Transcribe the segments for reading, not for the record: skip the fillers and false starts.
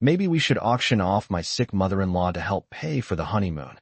Maybe we should auction off my sick mother-in-law to help pay for the honeymoon,"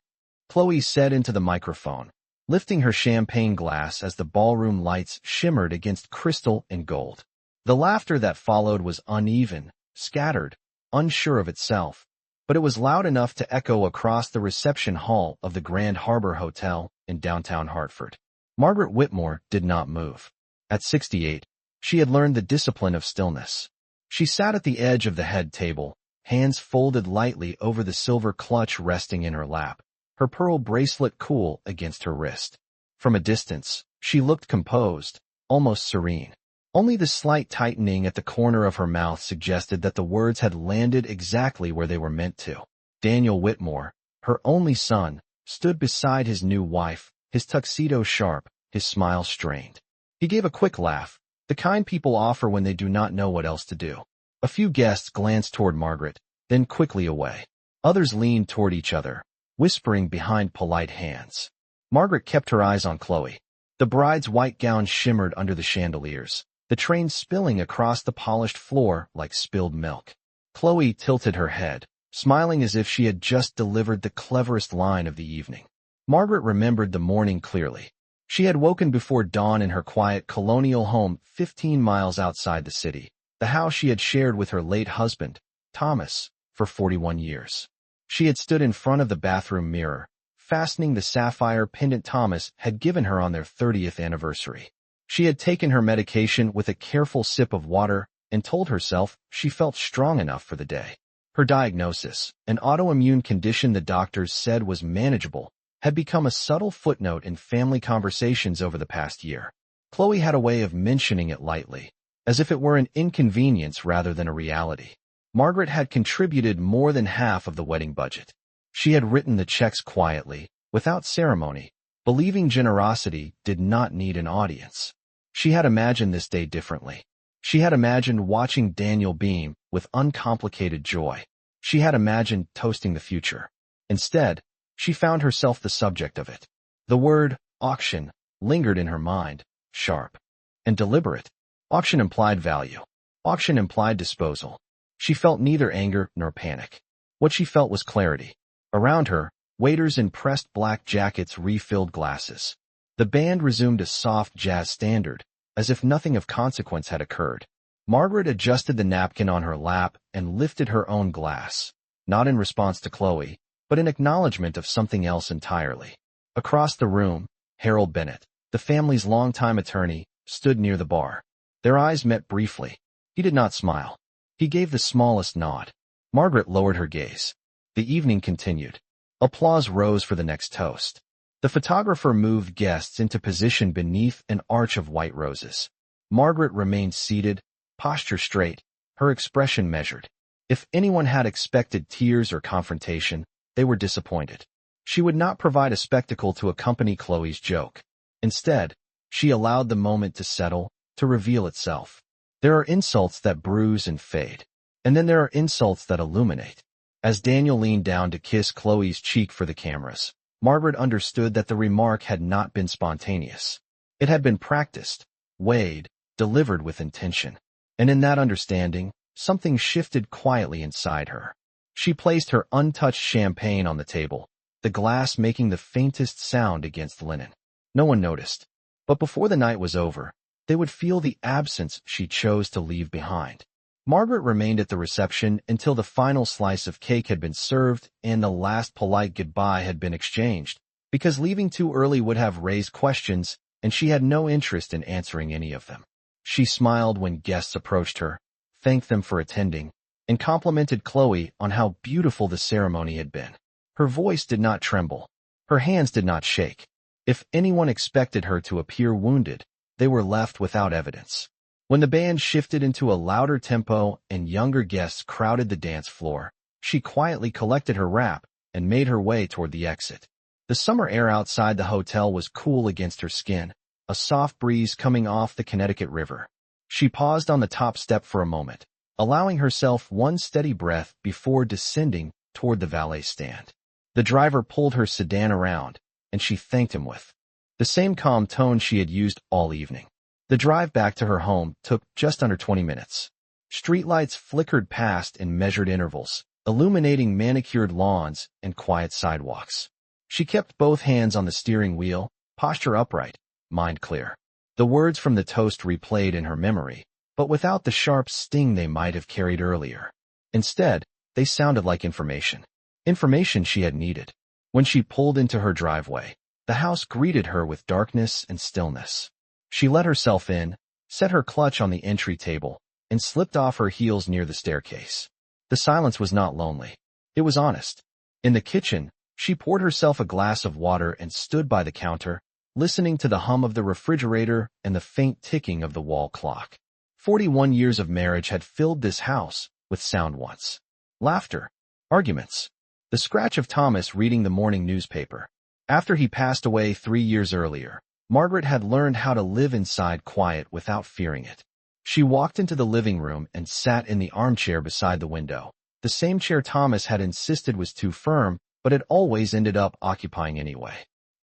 Chloe said into the microphone, lifting her champagne glass as the ballroom lights shimmered against crystal and gold. The laughter that followed was uneven, scattered, unsure of itself, but it was loud enough to echo across the reception hall of the Grand Harbor Hotel in downtown Hartford. Margaret Whitmore did not move. At 68, she had learned the discipline of stillness. She sat at the edge of the head table, hands folded lightly over the silver clutch resting in her lap, her pearl bracelet cool against her wrist. From a distance, she looked composed, almost serene. Only the slight tightening at the corner of her mouth suggested that the words had landed exactly where they were meant to. Daniel Whitmore, her only son, stood beside his new wife, his tuxedo sharp, his smile strained. He gave a quick laugh, the kind people offer when they do not know what else to do. A few guests glanced toward Margaret, then quickly away. Others leaned toward each other, whispering behind polite hands. Margaret kept her eyes on Chloe. The bride's white gown shimmered under the chandeliers, the train spilling across the polished floor like spilled milk. Chloe tilted her head, smiling as if she had just delivered the cleverest line of the evening. Margaret remembered the morning clearly. She had woken before dawn in her quiet colonial home 15 miles outside the city, the house she had shared with her late husband, Thomas, for 41 years. She had stood in front of the bathroom mirror, fastening the sapphire pendant Thomas had given her on their 30th anniversary. She had taken her medication with a careful sip of water and told herself she felt strong enough for the day. Her diagnosis, an autoimmune condition the doctors said was manageable, had become a subtle footnote in family conversations over the past year. Chloe had a way of mentioning it lightly, as if it were an inconvenience rather than a reality. Margaret had contributed more than half of the wedding budget. She had written the checks quietly, without ceremony, believing generosity did not need an audience. She had imagined this day differently. She had imagined watching Daniel beam with uncomplicated joy. She had imagined toasting the future. Instead, she found herself the subject of it. The word, auction, lingered in her mind, sharp and deliberate. Auction implied value. Auction implied disposal. She felt neither anger nor panic. What she felt was clarity. Around her, waiters in pressed black jackets refilled glasses. The band resumed a soft jazz standard, as if nothing of consequence had occurred. Margaret adjusted the napkin on her lap and lifted her own glass, not in response to Chloe, but in acknowledgement of something else entirely. Across the room, Harold Bennett, the family's longtime attorney, stood near the bar. Their eyes met briefly. He did not smile. He gave the smallest nod. Margaret lowered her gaze. The evening continued. Applause rose for the next toast. The photographer moved guests into position beneath an arch of white roses. Margaret remained seated, posture straight, her expression measured. If anyone had expected tears or confrontation, they were disappointed. She would not provide a spectacle to accompany Chloe's joke. Instead, she allowed the moment to settle, to reveal itself. There are insults that bruise and fade, and then there are insults that illuminate. As Daniel leaned down to kiss Chloe's cheek for the cameras, Margaret understood that the remark had not been spontaneous. It had been practiced, weighed, delivered with intention. And in that understanding, something shifted quietly inside her. She placed her untouched champagne on the table, the glass making the faintest sound against linen. No one noticed. But before the night was over, they would feel the absence she chose to leave behind. Margaret remained at the reception until the final slice of cake had been served and the last polite goodbye had been exchanged, because leaving too early would have raised questions, and she had no interest in answering any of them. She smiled when guests approached her, thanked them for attending, and complimented Chloe on how beautiful the ceremony had been. Her voice did not tremble. Her hands did not shake. If anyone expected her to appear wounded, they were left without evidence. When the band shifted into a louder tempo and younger guests crowded the dance floor, she quietly collected her wrap and made her way toward the exit. The summer air outside the hotel was cool against her skin, a soft breeze coming off the Connecticut River. She paused on the top step for a moment, allowing herself one steady breath before descending toward the valet stand. The driver pulled her sedan around, and she thanked him with the same calm tone she had used all evening. The drive back to her home took just under 20 minutes. Streetlights flickered past in measured intervals, illuminating manicured lawns and quiet sidewalks. She kept both hands on the steering wheel, posture upright, mind clear. The words from the toast replayed in her memory, but without the sharp sting they might have carried earlier. Instead, they sounded like information. Information she had needed. When she pulled into her driveway, the house greeted her with darkness and stillness. She let herself in, set her clutch on the entry table, and slipped off her heels near the staircase. The silence was not lonely. It was honest. In the kitchen, she poured herself a glass of water and stood by the counter, listening to the hum of the refrigerator and the faint ticking of the wall clock. 41 years of marriage had filled this house with sound once. Laughter. Arguments. The scratch of Thomas reading the morning newspaper. After he passed away 3 years earlier, Margaret had learned how to live inside quiet without fearing it. She walked into the living room and sat in the armchair beside the window, the same chair Thomas had insisted was too firm, but had always ended up occupying anyway.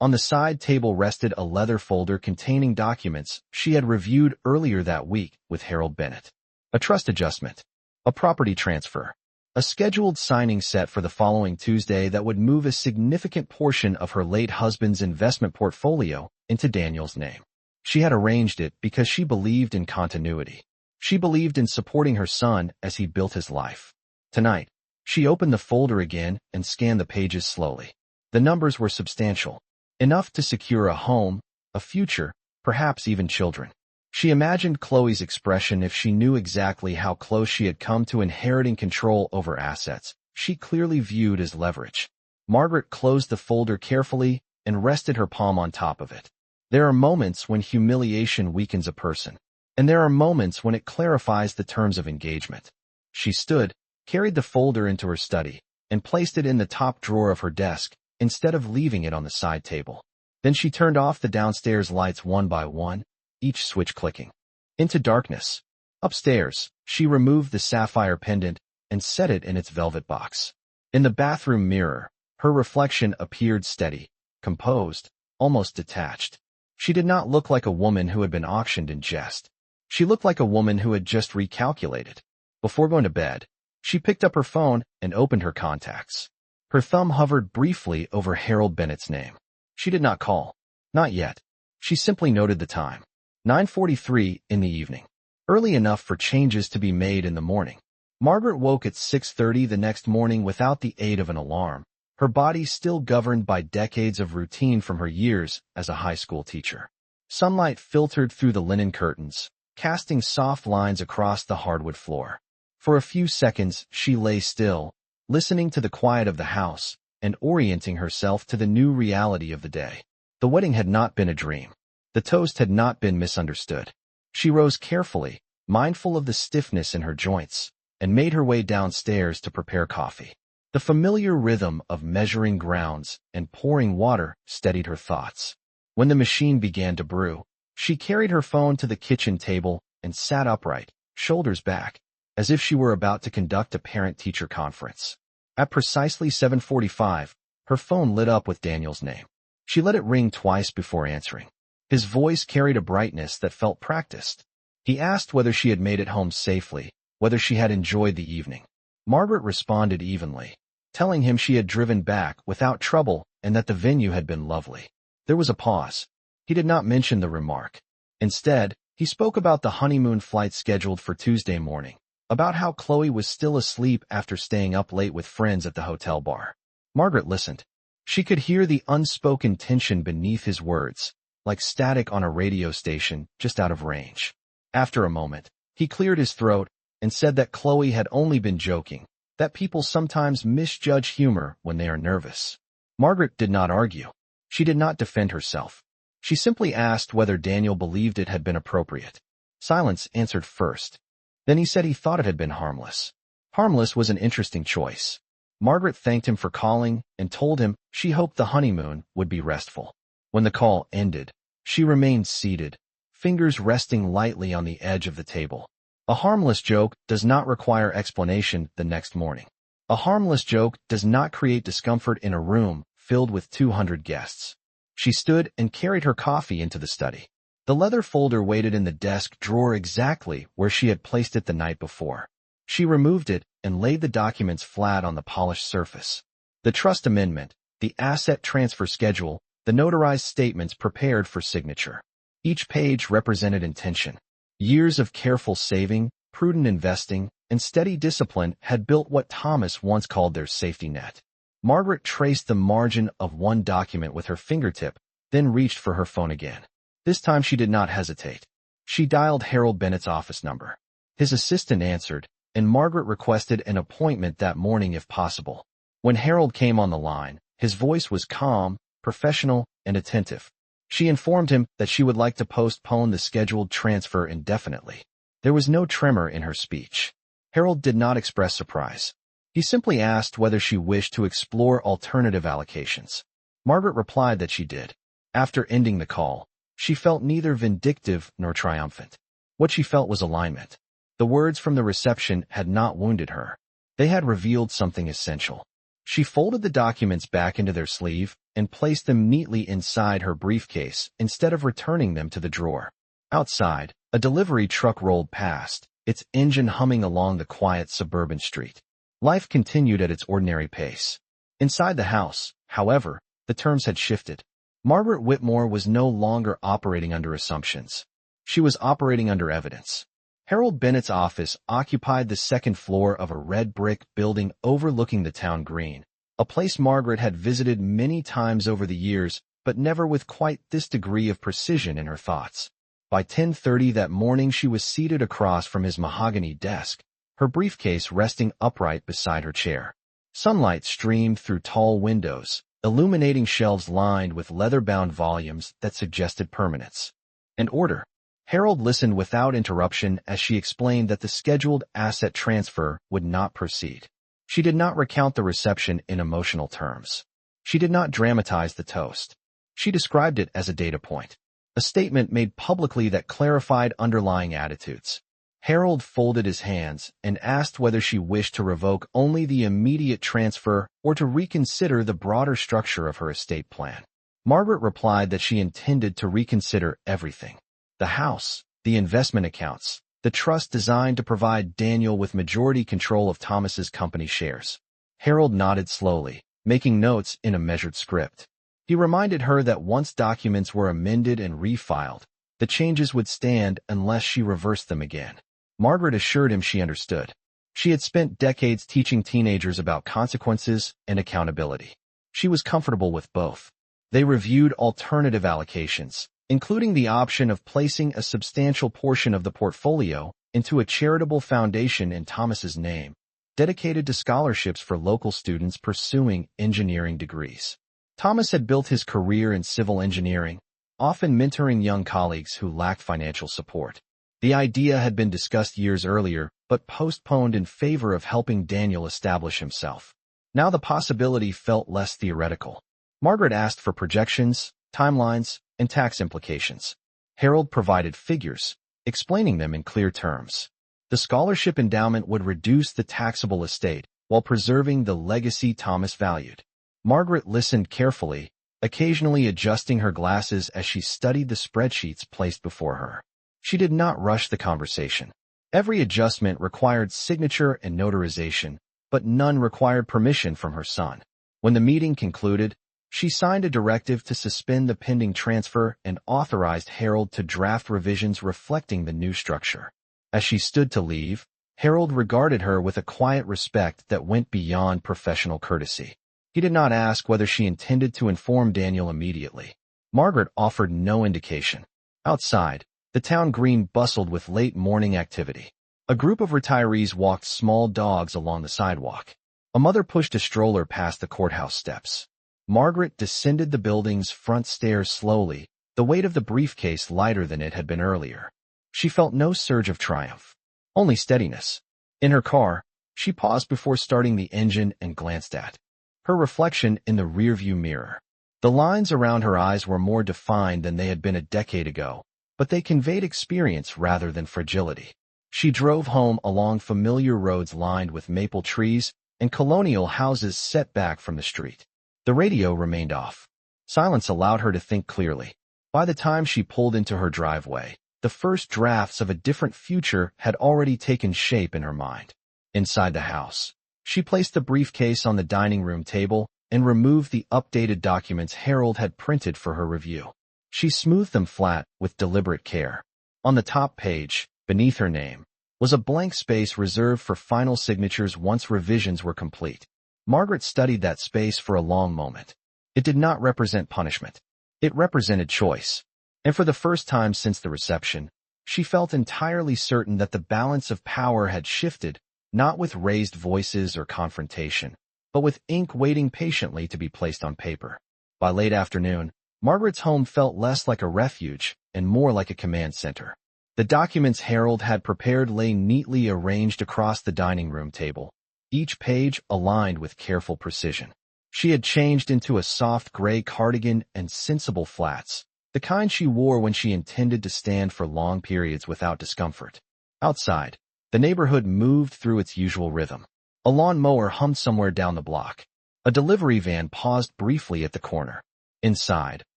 On the side table rested a leather folder containing documents she had reviewed earlier that week with Harold Bennett. A trust adjustment. A property transfer. A scheduled signing set for the following Tuesday that would move a significant portion of her late husband's investment portfolio into Daniel's name. She had arranged it because she believed in continuity. She believed in supporting her son as he built his life. Tonight, she opened the folder again and scanned the pages slowly. The numbers were substantial, enough to secure a home, a future, perhaps even children. She imagined Chloe's expression if she knew exactly how close she had come to inheriting control over assets she clearly viewed as leverage. Margaret closed the folder carefully and rested her palm on top of it. There are moments when humiliation weakens a person, and there are moments when it clarifies the terms of engagement. She stood, carried the folder into her study, and placed it in the top drawer of her desk instead of leaving it on the side table. Then she turned off the downstairs lights one by one, each switch clicking. Into darkness. Upstairs, she removed the sapphire pendant and set it in its velvet box. In the bathroom mirror, her reflection appeared steady, composed, almost detached. She did not look like a woman who had been auctioned in jest. She looked like a woman who had just recalculated. Before going to bed, she picked up her phone and opened her contacts. Her thumb hovered briefly over Harold Bennett's name. She did not call. Not yet. She simply noted the time. 9:43 in the evening. Early enough for changes to be made in the morning. Margaret woke at 6:30 the next morning without the aid of an alarm, her body still governed by decades of routine from her years as a high school teacher. Sunlight filtered through the linen curtains, casting soft lines across the hardwood floor. For a few seconds, she lay still, listening to the quiet of the house and orienting herself to the new reality of the day. The wedding had not been a dream. The toast had not been misunderstood. She rose carefully, mindful of the stiffness in her joints, and made her way downstairs to prepare coffee. The familiar rhythm of measuring grounds and pouring water steadied her thoughts. When the machine began to brew, she carried her phone to the kitchen table and sat upright, shoulders back, as if she were about to conduct a parent-teacher conference. At precisely 7:45, her phone lit up with Daniel's name. She let it ring twice before answering. His voice carried a brightness that felt practiced. He asked whether she had made it home safely, whether she had enjoyed the evening. Margaret responded evenly, telling him she had driven back without trouble and that the venue had been lovely. There was a pause. He did not mention the remark. Instead, he spoke about the honeymoon flight scheduled for Tuesday morning, about how Chloe was still asleep after staying up late with friends at the hotel bar. Margaret listened. She could hear the unspoken tension beneath his words, like static on a radio station just out of range. After a moment, he cleared his throat and said that Chloe had only been joking, that people sometimes misjudge humor when they are nervous. Margaret did not argue. She did not defend herself. She simply asked whether Daniel believed it had been appropriate. Silence answered first. Then he said he thought it had been harmless. Harmless was an interesting choice. Margaret thanked him for calling and told him she hoped the honeymoon would be restful. When the call ended, she remained seated, fingers resting lightly on the edge of the table. A harmless joke does not require explanation the next morning. A harmless joke does not create discomfort in a room filled with 200 guests. She stood and carried her coffee into the study. The leather folder waited in the desk drawer exactly where she had placed it the night before. She removed it and laid the documents flat on the polished surface. The trust amendment, the asset transfer schedule, the notarized statements prepared for signature. Each page represented intention. Years of careful saving, prudent investing, and steady discipline had built what Thomas once called their safety net. Margaret traced the margin of one document with her fingertip, then reached for her phone again. This time she did not hesitate. She dialed Harold Bennett's office number. His assistant answered, and Margaret requested an appointment that morning if possible. When Harold came on the line, his voice was calm, professional, and attentive. She informed him that she would like to postpone the scheduled transfer indefinitely. There was no tremor in her speech. Harold did not express surprise. He simply asked whether she wished to explore alternative allocations. Margaret replied that she did. After ending the call, she felt neither vindictive nor triumphant. What she felt was alignment. The words from the reception had not wounded her. They had revealed something essential. She folded the documents back into their sleeve and placed them neatly inside her briefcase instead of returning them to the drawer. Outside, a delivery truck rolled past, its engine humming along the quiet suburban street. Life continued at its ordinary pace. Inside the house, however, the terms had shifted. Margaret Whitmore was no longer operating under assumptions. She was operating under evidence. Harold Bennett's office occupied the second floor of a red brick building overlooking the town green, a place Margaret had visited many times over the years, but never with quite this degree of precision in her thoughts. By 10:30 that morning she was seated across from his mahogany desk, her briefcase resting upright beside her chair. Sunlight streamed through tall windows, illuminating shelves lined with leather-bound volumes that suggested permanence and order. Harold listened without interruption as she explained that the scheduled asset transfer would not proceed. She did not recount the reception in emotional terms. She did not dramatize the toast. She described it as a data point, a statement made publicly that clarified underlying attitudes. Harold folded his hands and asked whether she wished to revoke only the immediate transfer or to reconsider the broader structure of her estate plan. Margaret replied that she intended to reconsider everything. The house, the investment accounts, the trust designed to provide Daniel with majority control of Thomas's company shares. Harold nodded slowly, making notes in a measured script. He reminded her that once documents were amended and refiled, the changes would stand unless she reversed them again. Margaret assured him she understood. She had spent decades teaching teenagers about consequences and accountability. She was comfortable with both. They reviewed alternative allocations, including the option of placing a substantial portion of the portfolio into a charitable foundation in Thomas's name, dedicated to scholarships for local students pursuing engineering degrees. Thomas had built his career in civil engineering, often mentoring young colleagues who lacked financial support. The idea had been discussed years earlier, but postponed in favor of helping Daniel establish himself. Now the possibility felt less theoretical. Margaret asked for projections, timelines, and tax implications. Harold provided figures, explaining them in clear terms. The scholarship endowment would reduce the taxable estate while preserving the legacy Thomas valued. Margaret listened carefully, occasionally adjusting her glasses as she studied the spreadsheets placed before her. She did not rush the conversation. Every adjustment required signature and notarization, but none required permission from her son. When the meeting concluded, she signed a directive to suspend the pending transfer and authorized Harold to draft revisions reflecting the new structure. As she stood to leave, Harold regarded her with a quiet respect that went beyond professional courtesy. He did not ask whether she intended to inform Daniel immediately. Margaret offered no indication. Outside, the town green bustled with late morning activity. A group of retirees walked small dogs along the sidewalk. A mother pushed a stroller past the courthouse steps. Margaret descended the building's front stairs slowly, the weight of the briefcase lighter than it had been earlier. She felt no surge of triumph, only steadiness. In her car, she paused before starting the engine and glanced at her reflection in the rearview mirror. The lines around her eyes were more defined than they had been a decade ago, but they conveyed experience rather than fragility. She drove home along familiar roads lined with maple trees and colonial houses set back from the street. The radio remained off. Silence allowed her to think clearly. By the time she pulled into her driveway, the first drafts of a different future had already taken shape in her mind. Inside the house, she placed the briefcase on the dining room table and removed the updated documents Harold had printed for her review. She smoothed them flat with deliberate care. On the top page, beneath her name, was a blank space reserved for final signatures once revisions were complete. Margaret studied that space for a long moment. It did not represent punishment. It represented choice. And for the first time since the reception, she felt entirely certain that the balance of power had shifted, not with raised voices or confrontation, but with ink waiting patiently to be placed on paper. By late afternoon, Margaret's home felt less like a refuge and more like a command center. The documents Harold had prepared lay neatly arranged across the dining room table, each page aligned with careful precision. She had changed into a soft gray cardigan and sensible flats, the kind she wore when she intended to stand for long periods without discomfort. Outside, the neighborhood moved through its usual rhythm. A lawn mower hummed somewhere down the block. A delivery van paused briefly at the corner. Inside,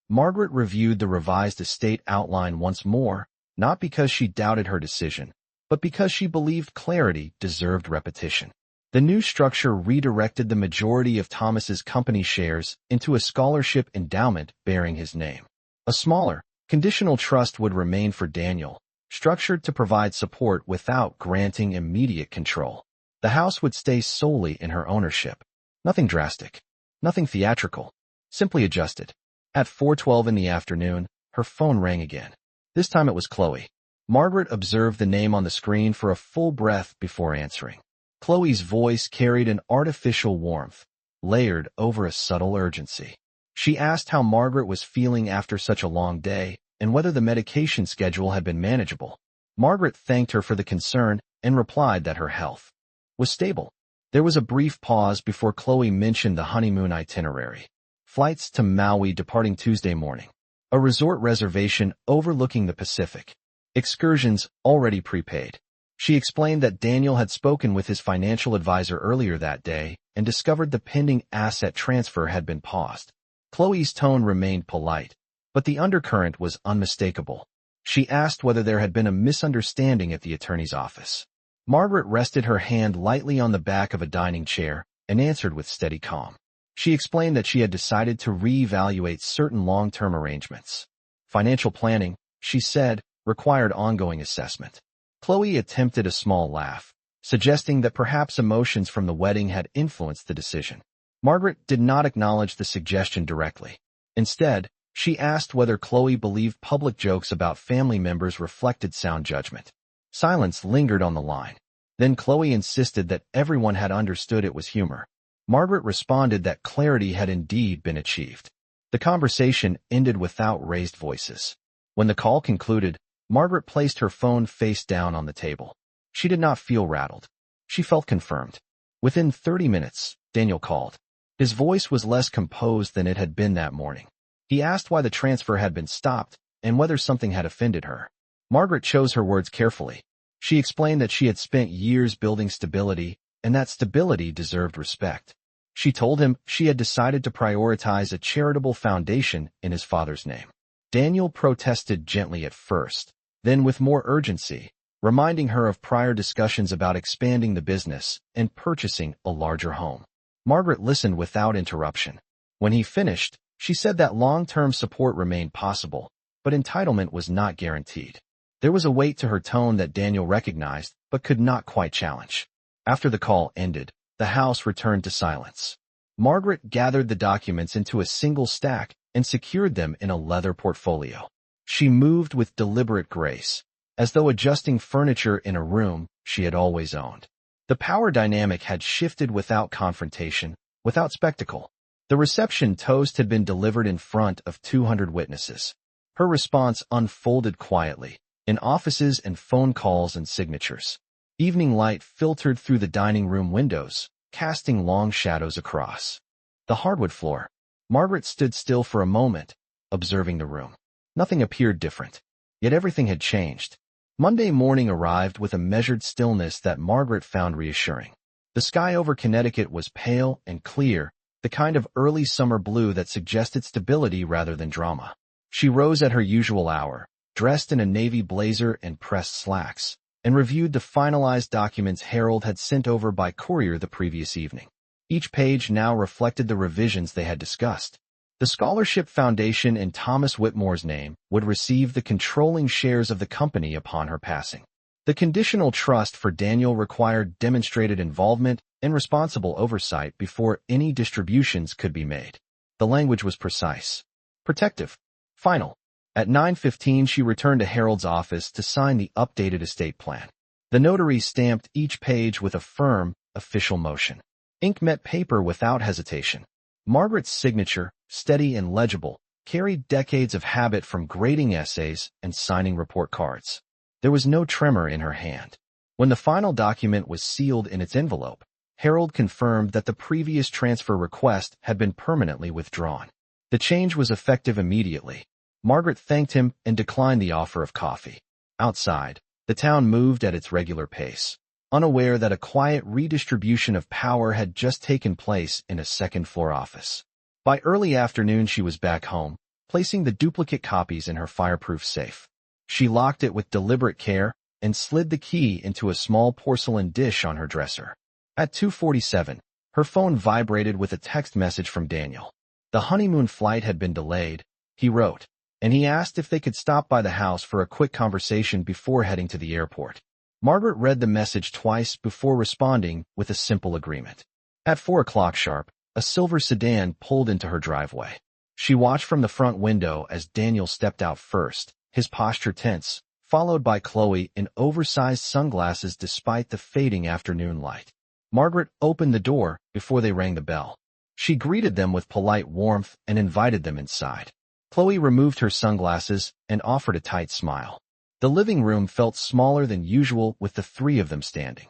Margaret reviewed the revised estate outline once more, not because she doubted her decision, but because she believed clarity deserved repetition. The new structure redirected the majority of Thomas's company shares into a scholarship endowment bearing his name. A smaller, conditional trust would remain for Daniel, structured to provide support without granting immediate control. The house would stay solely in her ownership. Nothing drastic, nothing theatrical, simply adjusted. At 4:12 in the afternoon, her phone rang again. This time it was Chloe. Margaret observed the name on the screen for a full breath before answering. Chloe's voice carried an artificial warmth, layered over a subtle urgency. She asked how Margaret was feeling after such a long day and whether the medication schedule had been manageable. Margaret thanked her for the concern and replied that her health was stable. There was a brief pause before Chloe mentioned the honeymoon itinerary. Flights to Maui departing Tuesday morning. A resort reservation overlooking the Pacific. Excursions already prepaid. She explained that Daniel had spoken with his financial advisor earlier that day and discovered the pending asset transfer had been paused. Chloe's tone remained polite, but the undercurrent was unmistakable. She asked whether there had been a misunderstanding at the attorney's office. Margaret rested her hand lightly on the back of a dining chair and answered with steady calm. She explained that she had decided to reevaluate certain long-term arrangements. Financial planning, she said, required ongoing assessment. Chloe attempted a small laugh, suggesting that perhaps emotions from the wedding had influenced the decision. Margaret did not acknowledge the suggestion directly. Instead, she asked whether Chloe believed public jokes about family members reflected sound judgment. Silence lingered on the line. Then Chloe insisted that everyone had understood it was humor. Margaret responded that clarity had indeed been achieved. The conversation ended without raised voices. When the call concluded, Margaret placed her phone face down on the table. She did not feel rattled. She felt confirmed. Within 30 minutes, Daniel called. His voice was less composed than it had been that morning. He asked why the transfer had been stopped and whether something had offended her. Margaret chose her words carefully. She explained that she had spent years building stability and that stability deserved respect. She told him she had decided to prioritize a charitable foundation in his father's name. Daniel protested gently at first, then with more urgency, reminding her of prior discussions about expanding the business and purchasing a larger home. Margaret listened without interruption. When he finished, she said that long-term support remained possible, but entitlement was not guaranteed. There was a weight to her tone that Daniel recognized, but could not quite challenge. After the call ended, the house returned to silence. Margaret gathered the documents into a single stack and secured them in a leather portfolio. She moved with deliberate grace, as though adjusting furniture in a room she had always owned. The power dynamic had shifted without confrontation, without spectacle. The reception toast had been delivered in front of 200 witnesses. Her response unfolded quietly, in offices and phone calls and signatures. Evening light filtered through the dining room windows, casting long shadows across the hardwood floor. Margaret stood still for a moment, observing the room. Nothing appeared different, yet everything had changed. Monday morning arrived with a measured stillness that Margaret found reassuring. The sky over Connecticut was pale and clear, the kind of early summer blue that suggested stability rather than drama. She rose at her usual hour, dressed in a navy blazer and pressed slacks, and reviewed the finalized documents Harold had sent over by courier the previous evening. Each page now reflected the revisions they had discussed. The Scholarship Foundation in Thomas Whitmore's name would receive the controlling shares of the company upon her passing. The conditional trust for Daniel required demonstrated involvement and responsible oversight before any distributions could be made. The language was precise, protective, final. At 9:15 she returned to Harold's office to sign the updated estate plan. The notary stamped each page with a firm, official motion. Ink met paper without hesitation. Margaret's signature, steady and legible, carried decades of habit from grading essays and signing report cards. There was no tremor in her hand. When the final document was sealed in its envelope, Harold confirmed that the previous transfer request had been permanently withdrawn. The change was effective immediately. Margaret thanked him and declined the offer of coffee. Outside, the town moved at its regular pace, unaware that a quiet redistribution of power had just taken place in a second-floor office. By early afternoon she was back home, placing the duplicate copies in her fireproof safe. She locked it with deliberate care and slid the key into a small porcelain dish on her dresser. At 2:47, her phone vibrated with a text message from Daniel. The honeymoon flight had been delayed, he wrote, and he asked if they could stop by the house for a quick conversation before heading to the airport. Margaret read the message twice before responding with a simple agreement. At 4 o'clock sharp, a silver sedan pulled into her driveway. She watched from the front window as Daniel stepped out first, his posture tense, followed by Chloe in oversized sunglasses despite the fading afternoon light. Margaret opened the door before they rang the bell. She greeted them with polite warmth and invited them inside. Chloe removed her sunglasses and offered a tight smile. The living room felt smaller than usual with the three of them standing.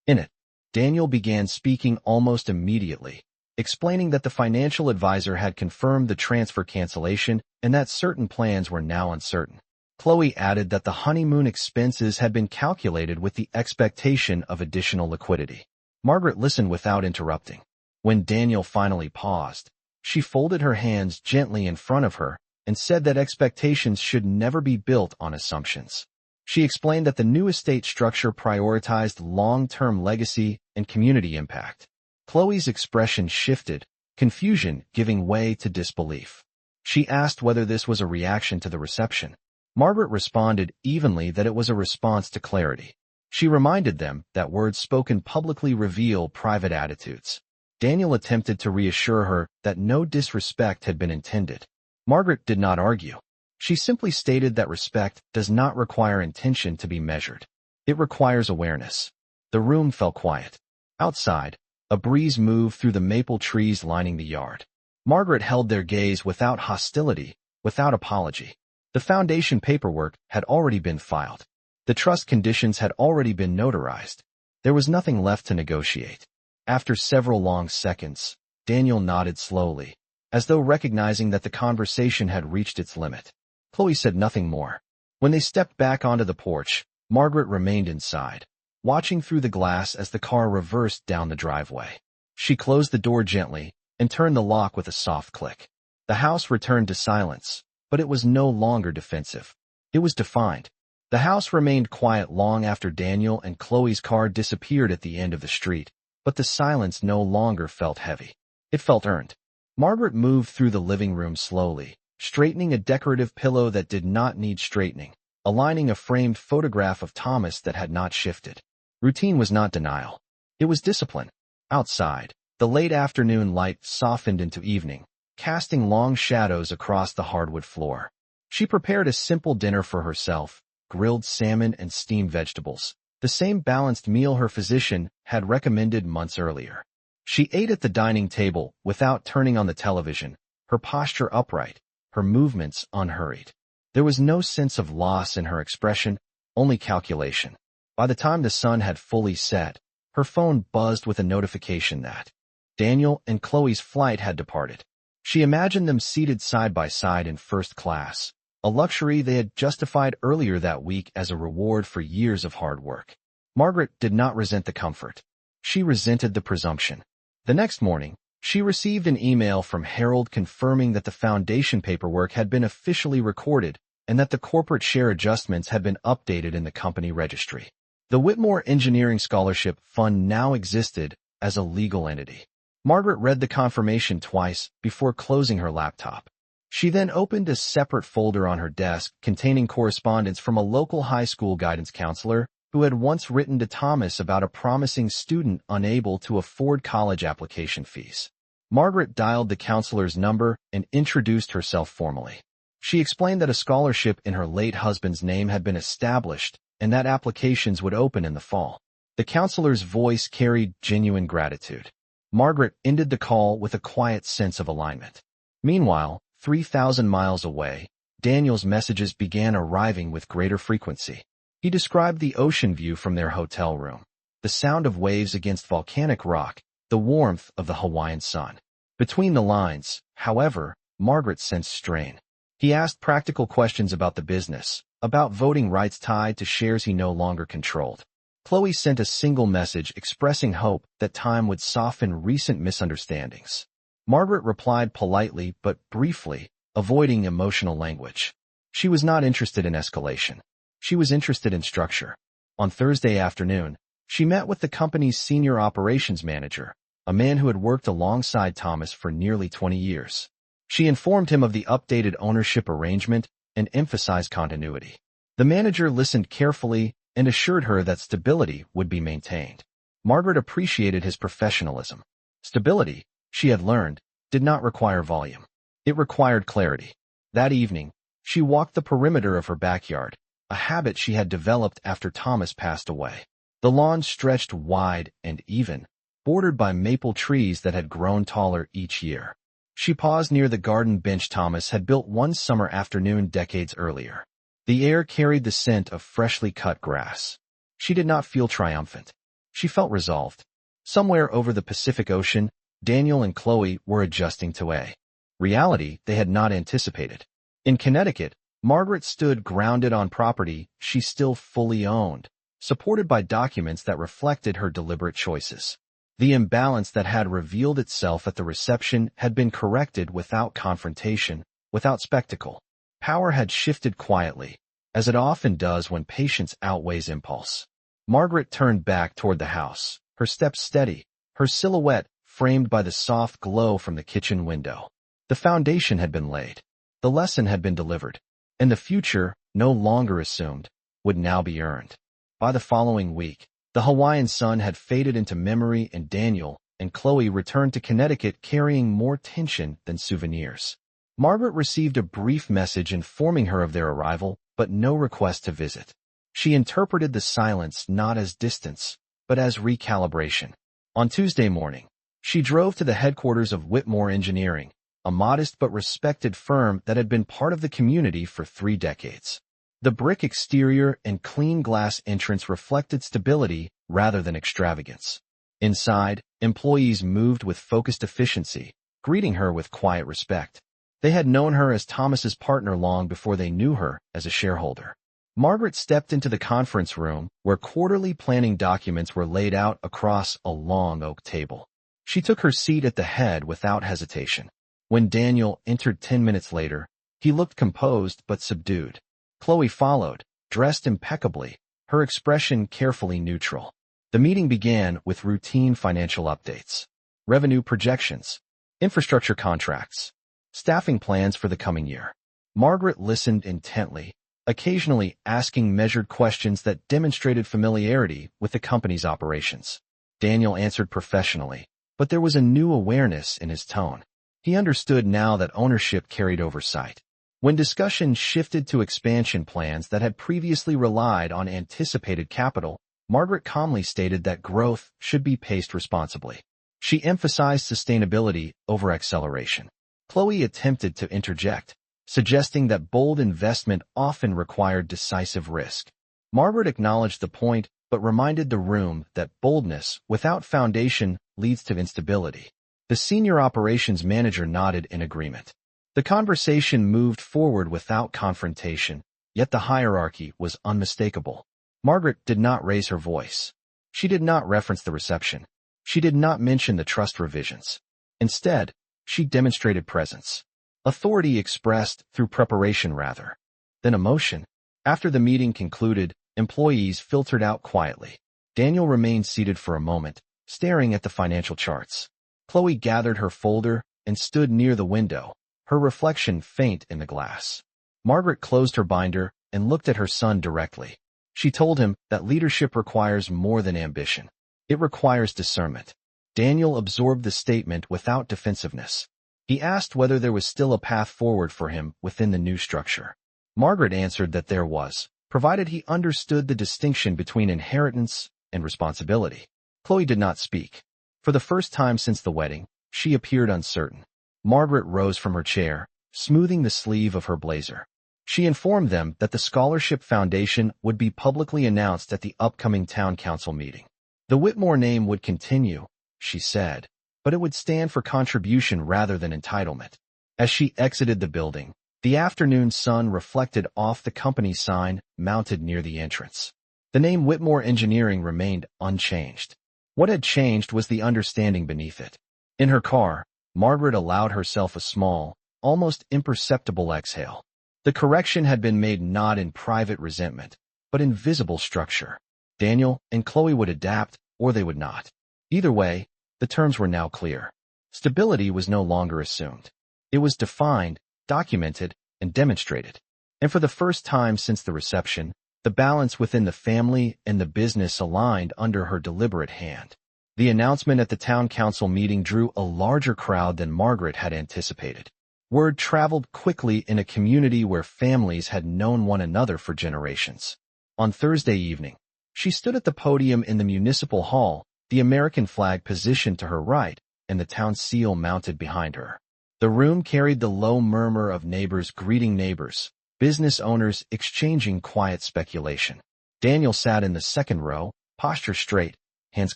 In it, Daniel began speaking almost immediately, explaining that the financial advisor had confirmed the transfer cancellation and that certain plans were now uncertain. Chloe added that the honeymoon expenses had been calculated with the expectation of additional liquidity. Margaret listened without interrupting. When Daniel finally paused, she folded her hands gently in front of her and said that expectations should never be built on assumptions. She explained that the new estate structure prioritized long-term legacy and community impact. Chloe's expression shifted, confusion giving way to disbelief. She asked whether this was a reaction to the reception. Margaret responded evenly that it was a response to clarity. She reminded them that words spoken publicly reveal private attitudes. Daniel attempted to reassure her that no disrespect had been intended. Margaret did not argue. She simply stated that respect does not require intention to be measured. It requires awareness. The room fell quiet. Outside, a breeze moved through the maple trees lining the yard. Margaret held their gaze without hostility, without apology. The foundation paperwork had already been filed. The trust conditions had already been notarized. There was nothing left to negotiate. After several long seconds, Daniel nodded slowly, as though recognizing that the conversation had reached its limit. Chloe said nothing more. When they stepped back onto the porch, Margaret remained inside, watching through the glass as the car reversed down the driveway. She closed the door gently and turned the lock with a soft click. The house returned to silence, but it was no longer defensive. It was defined. The house remained quiet long after Daniel and Chloe's car disappeared at the end of the street, but the silence no longer felt heavy. It felt earned. Margaret moved through the living room slowly, straightening a decorative pillow that did not need straightening, aligning a framed photograph of Thomas that had not shifted. Routine was not denial. It was discipline. Outside, the late afternoon light softened into evening, casting long shadows across the hardwood floor. She prepared a simple dinner for herself, grilled salmon and steamed vegetables, the same balanced meal her physician had recommended months earlier. She ate at the dining table without turning on the television, her posture upright, her movements unhurried. There was no sense of loss in her expression, only calculation. By the time the sun had fully set, her phone buzzed with a notification that Daniel and Chloe's flight had departed. She imagined them seated side by side in first class, a luxury they had justified earlier that week as a reward for years of hard work. Margaret did not resent the comfort. She resented the presumption. The next morning, She received an email from Harold confirming that the foundation paperwork had been officially recorded and that the corporate share adjustments had been updated in the company registry. The Whitmore Engineering Scholarship Fund now existed as a legal entity. Margaret read the confirmation twice before closing her laptop. She then opened a separate folder on her desk containing correspondence from a local high school guidance counselor who had once written to Thomas about a promising student unable to afford college application fees. Margaret dialed the counselor's number and introduced herself formally. She explained that a scholarship in her late husband's name had been established and that applications would open in the fall. The counselor's voice carried genuine gratitude. Margaret ended the call with a quiet sense of alignment. Meanwhile, 3,000 miles away, Daniel's messages began arriving with greater frequency. He described the ocean view from their hotel room, the sound of waves against volcanic rock, the warmth of the Hawaiian sun. Between the lines, however, Margaret sensed strain. He asked practical questions about the business, about voting rights tied to shares he no longer controlled. Chloe sent a single message expressing hope that time would soften recent misunderstandings. Margaret replied politely but briefly, avoiding emotional language. She was not interested in escalation. She was interested in structure. On Thursday afternoon, she met with the company's senior operations manager, a man who had worked alongside Thomas for nearly 20 years. She informed him of the updated ownership arrangement and emphasized continuity. The manager listened carefully and assured her that stability would be maintained. Margaret appreciated his professionalism. Stability, she had learned, did not require volume. It required clarity. That evening, she walked the perimeter of her backyard, a habit she had developed after Thomas passed away. The lawn stretched wide and even, bordered by maple trees that had grown taller each year. She paused near the garden bench Thomas had built one summer afternoon decades earlier. The air carried the scent of freshly cut grass. She did not feel triumphant. She felt resolved. Somewhere over the Pacific Ocean, Daniel and Chloe were adjusting to a reality they had not anticipated. In Connecticut, Margaret stood grounded on property she still fully owned, supported by documents that reflected her deliberate choices. The imbalance that had revealed itself at the reception had been corrected without confrontation, without spectacle. Power had shifted quietly, as it often does when patience outweighs impulse. Margaret turned back toward the house, her steps steady, her silhouette framed by the soft glow from the kitchen window. The foundation had been laid. The lesson had been delivered. And the future, no longer assumed, would now be earned. By the following week, the Hawaiian sun had faded into memory and Daniel and Chloe returned to Connecticut carrying more tension than souvenirs. Margaret received a brief message informing her of their arrival, but no request to visit. She interpreted the silence not as distance, but as recalibration. On Tuesday morning, she drove to the headquarters of Whitmore Engineering, a modest but respected firm that had been part of the community for 3 decades. The brick exterior and clean glass entrance reflected stability rather than extravagance. Inside, employees moved with focused efficiency, greeting her with quiet respect. They had known her as Thomas's partner long before they knew her as a shareholder. Margaret stepped into the conference room where quarterly planning documents were laid out across a long oak table. She took her seat at the head without hesitation. When Daniel entered 10 minutes later, he looked composed but subdued. Chloe followed, dressed impeccably, her expression carefully neutral. The meeting began with routine financial updates, revenue projections, infrastructure contracts, staffing plans for the coming year. Margaret listened intently, occasionally asking measured questions that demonstrated familiarity with the company's operations. Daniel answered professionally, but there was a new awareness in his tone. He understood now that ownership carried oversight. When discussion shifted to expansion plans that had previously relied on anticipated capital, Margaret calmly stated that growth should be paced responsibly. She emphasized sustainability over acceleration. Chloe attempted to interject, suggesting that bold investment often required decisive risk. Margaret acknowledged the point, but reminded the room that boldness without foundation leads to instability. The senior operations manager nodded in agreement. The conversation moved forward without confrontation, yet the hierarchy was unmistakable. Margaret did not raise her voice. She did not reference the reception. She did not mention the trust revisions. Instead, she demonstrated presence. Authority expressed through preparation rather than emotion. After the meeting concluded, employees filtered out quietly. Daniel remained seated for a moment, staring at the financial charts. Chloe gathered her folder and stood near the window, her reflection faint in the glass. Margaret closed her binder and looked at her son directly. She told him that leadership requires more than ambition. It requires discernment. Daniel absorbed the statement without defensiveness. He asked whether there was still a path forward for him within the new structure. Margaret answered that there was, provided he understood the distinction between inheritance and responsibility. Chloe did not speak. For the first time since the wedding, she appeared uncertain. Margaret rose from her chair, smoothing the sleeve of her blazer. She informed them that the scholarship foundation would be publicly announced at the upcoming town council meeting. The Whitmore name would continue, she said, but it would stand for contribution rather than entitlement. As she exited the building, the afternoon sun reflected off the company sign mounted near the entrance. The name Whitmore Engineering remained unchanged. What had changed was the understanding beneath it. In her car, Margaret allowed herself a small, almost imperceptible exhale. The correction had been made not in private resentment, but in visible structure. Daniel and Chloe would adapt, or they would not. Either way, the terms were now clear. Stability was no longer assumed. It was defined, documented, and demonstrated. And for the first time since the reception, the balance within the family and the business aligned under her deliberate hand. The announcement at the town council meeting drew a larger crowd than Margaret had anticipated. Word traveled quickly in a community where families had known one another for generations. On Thursday evening, she stood at the podium in the municipal hall, the American flag positioned to her right, and the town seal mounted behind her. The room carried the low murmur of neighbors greeting neighbors, business owners exchanging quiet speculation. Daniel sat in the second row, posture straight, hands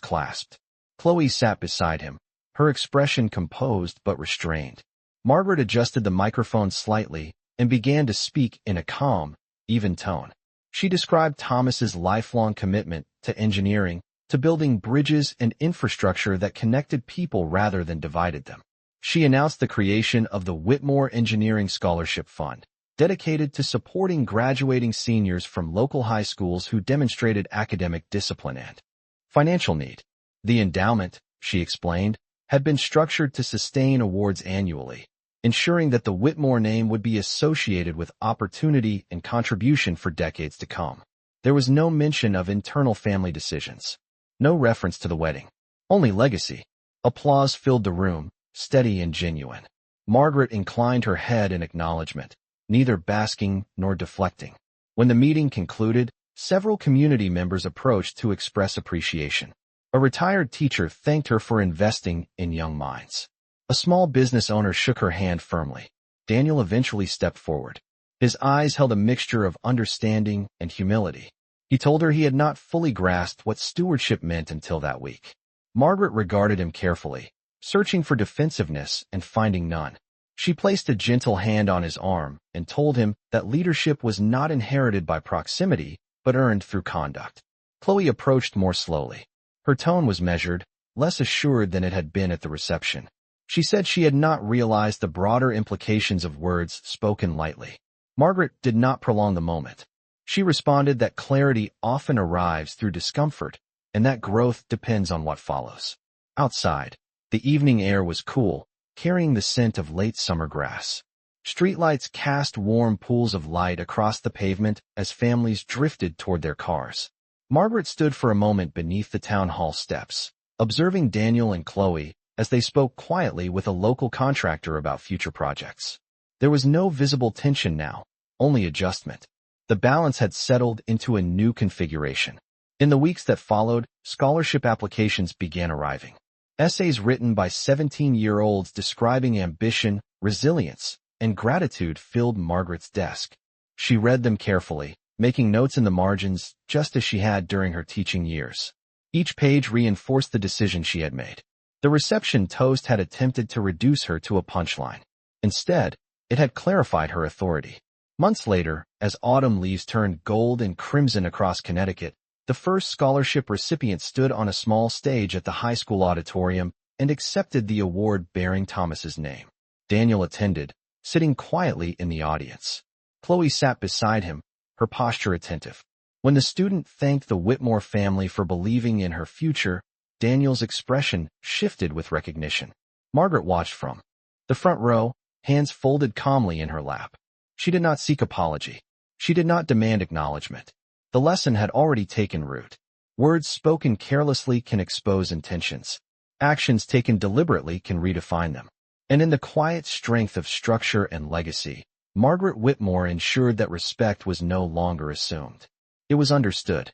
clasped. Chloe sat beside him, her expression composed but restrained. Margaret adjusted the microphone slightly and began to speak in a calm, even tone. She described Thomas's lifelong commitment to engineering, to building bridges and infrastructure that connected people rather than divided them. She announced the creation of the Whitmore Engineering Scholarship Fund, dedicated to supporting graduating seniors from local high schools who demonstrated academic discipline and financial need. The endowment, she explained, had been structured to sustain awards annually, ensuring that the Whitmore name would be associated with opportunity and contribution for decades to come. There was no mention of internal family decisions, no reference to the wedding, only legacy. Applause filled the room, steady and genuine. Margaret inclined her head in acknowledgement, neither basking nor deflecting. When the meeting concluded, several community members approached to express appreciation. A retired teacher thanked her for investing in young minds. A small business owner shook her hand firmly. Daniel eventually stepped forward. His eyes held a mixture of understanding and humility. He told her he had not fully grasped what stewardship meant until that week. Margaret regarded him carefully, searching for defensiveness and finding none. She placed a gentle hand on his arm and told him that leadership was not inherited by proximity, but earned through conduct. Chloe approached more slowly. Her tone was measured, less assured than it had been at the reception. She said she had not realized the broader implications of words spoken lightly. Margaret did not prolong the moment. She responded that clarity often arrives through discomfort, and that growth depends on what follows. Outside, the evening air was cool, carrying the scent of late summer grass. Streetlights cast warm pools of light across the pavement as families drifted toward their cars. Margaret stood for a moment beneath the town hall steps, observing Daniel and Chloe as they spoke quietly with a local contractor about future projects. There was no visible tension now, only adjustment. The balance had settled into a new configuration. In the weeks that followed, scholarship applications began arriving. Essays written by 17-year-olds describing ambition, resilience, and gratitude filled Margaret's desk. She read them carefully, making notes in the margins just as she had during her teaching years. Each page reinforced the decision she had made. The reception toast had attempted to reduce her to a punchline. Instead, it had clarified her authority. Months later, as autumn leaves turned gold and crimson across Connecticut, the first scholarship recipient stood on a small stage at the high school auditorium, and accepted the award bearing Thomas's name. Daniel attended, sitting quietly in the audience. Chloe sat beside him, her posture attentive. When the student thanked the Whitmore family for believing in her future, Daniel's expression shifted with recognition. Margaret watched from the front row, hands folded calmly in her lap. She did not seek apology. She did not demand acknowledgement. The lesson had already taken root. Words spoken carelessly can expose intentions. Actions taken deliberately can redefine them. And in the quiet strength of structure and legacy, Margaret Whitmore ensured that respect was no longer assumed. It was understood.